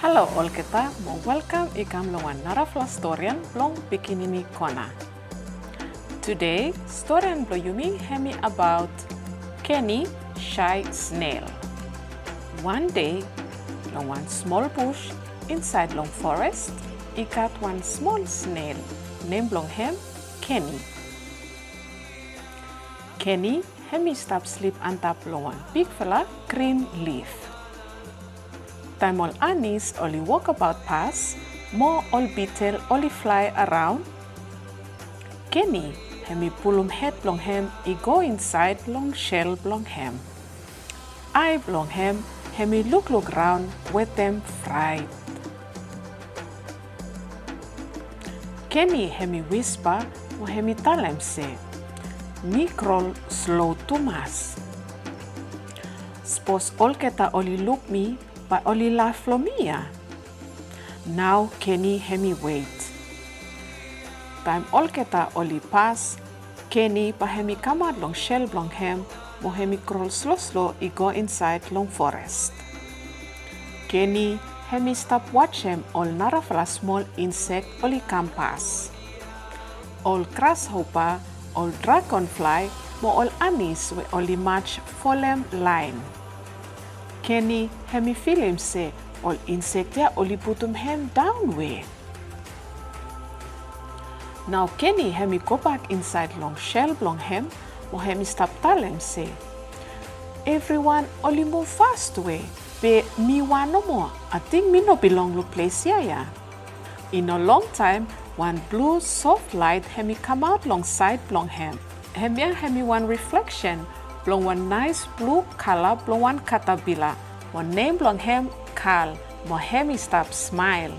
Halo all kita, mau welcome ikam longan narafla storian blong bikinini kona. Today, storian bloyumi hemi about Kenny shy snail. One day, long one small bush inside long forest, ikat one small snail named blong hem Kenny. Kenny hemi stap sleep antap long one big fella green leaf. Time all anis only walk about pass, more all beetle only fly around. Kenny hemi pulum head blong hem, I go inside long shell blong hem. I blong hem hemi look round with them fright. Kenny hemi whisper mo hemi talem say, me crawl slow too much. Suppose all keta only look me, but only laugh for me. Now Kenny hemi wait. Time all keta only pass, Kenny pa hemi come out long shell blong hem, mo hemi crawl slow I go inside long forest. Kenny hemi stop watch him all narafla small insect only come pass. All grasshopper, all dragonfly, mo all anis we only match folem line. Kenny hemi feel him say all insect ya only putum hem down way. Now Kenny hemi go back inside long shell blong hem, mo hemi stop tell him say, everyone only move fast way, be me want no more. I think me no belong to place here ya. In a long time, one blue soft light hemi come out long side blong hem. Hemi one reflection blong one nice blue color blong one caterpillar. Mo name blong hem Carl. Mo hemi stop smile.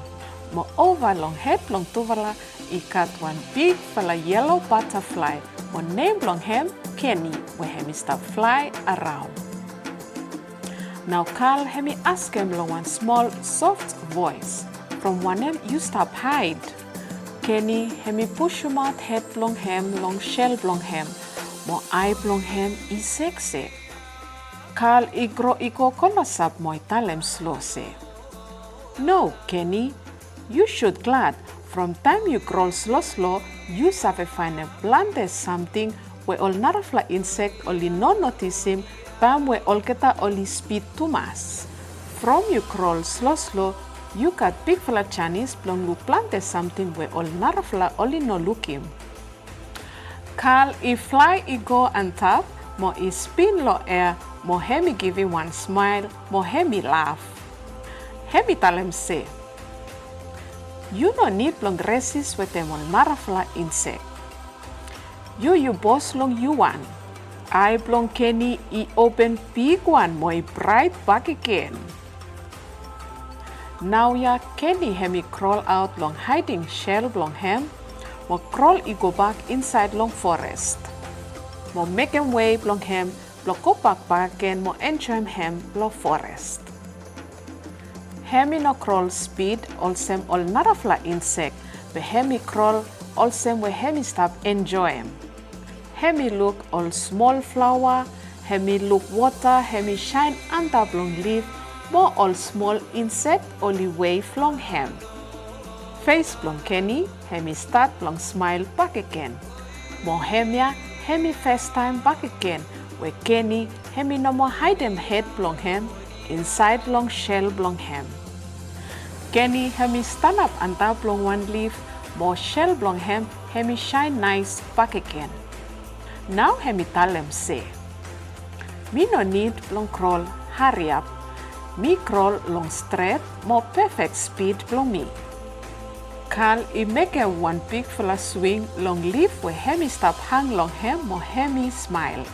Mo over long head blong tuvala I cut one big fella yellow butterfly. Mo name blong hem Kenny. Where hemi stop fly around. Now Carl hemi ask him long one small soft voice. From wanem you stop hide. Kenny hemi push him out head blong hem long shell blong hem. Mo eye blong hem I sexy. Carl I grow I go kolasap mo talem slow say. No, Kenny, you should glad. From time you grow slow, you have find a blande something where all narafla insect only no notice him, time where all keta only speed too much. From you crawl slow, you got big fella Chinese blong look plante something where all narafla only no look him. Carl I fly I go on top, mo I spin low air, mo hemi give him one smile, mo hemi laugh. Hemi tell him say, you no need long resist with them on narafla insect. You boss long you one. I blong Kenny I open big one, mo I bright back again. Now ya Kenny hemi crawl out long hiding shell blong hem, mo crawl I go back inside long forest. Mo mekem way blong hem, blo go back again, mo enjoy hem blong forest. Hemi no crawl speed, oltaem all narafla insect, but hemi crawl oltaem we hemi stop enjoy him. Hemi look all small flower, hemi look water, hemi shine under blong leaf, more all small insect only wave long hem. Face blong Kenny, hemi start blong smile back again. Mo hemia, hemi first time back again, where Kenny, hemi no more hide him head blong hem, inside long shell blong hem. Kenny hemi stand up on top blong one leaf, more shell blong hem, hemi shine nice back again. Now hemi tell him say, me no need blong crawl, hurry up. Me crawl long straight, more perfect speed blong me. Carl I make a one big fella swing long leaf where hemi stop hang long hem, mo hemi smile.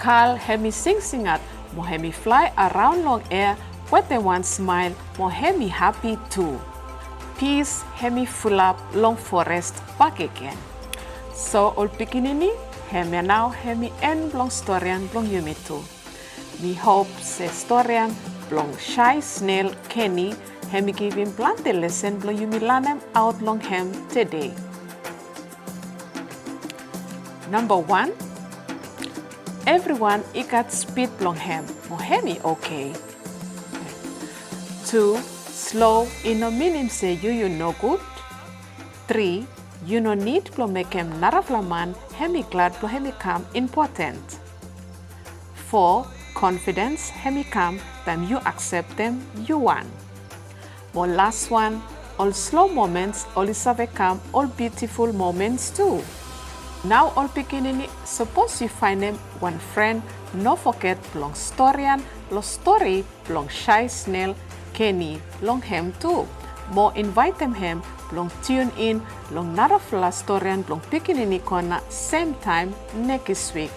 Carl hemi sing out, mo hemi fly around long air, with the one smile, mo hemi happy too. Peace hemi full up long forest back again. So all beginning, hemi now hemi end blong storian blong yumi too. Me hope se storian blong shy snail Kenny hemi give him plante lesson blong yumi lanem out long hem today. Number 1. Everyone ikat speed blong hem, mo hemi okay. 2. Slow in no meaning say you no good. 3. You no need plo mekem naraflaman hemi glad plo hemi calm important. 4. Confidence hemi calm time you accept them you want. More last one, all slow moments, all is have calm, all beautiful moments too. Now all pikinini, suppose you find them one friend, no forget blong storian, lo story, blong shy snail, Kenny, long hem too. More invite them hem, blong tune in, long nara fla storian, blong pikinini kona, same time next week.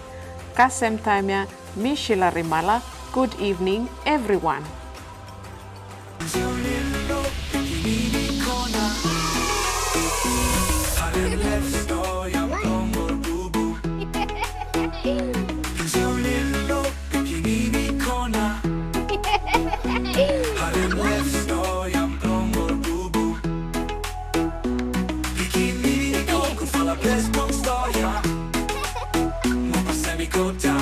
Ka same time ya, mi Sheila Rimala, good evening everyone. Go down.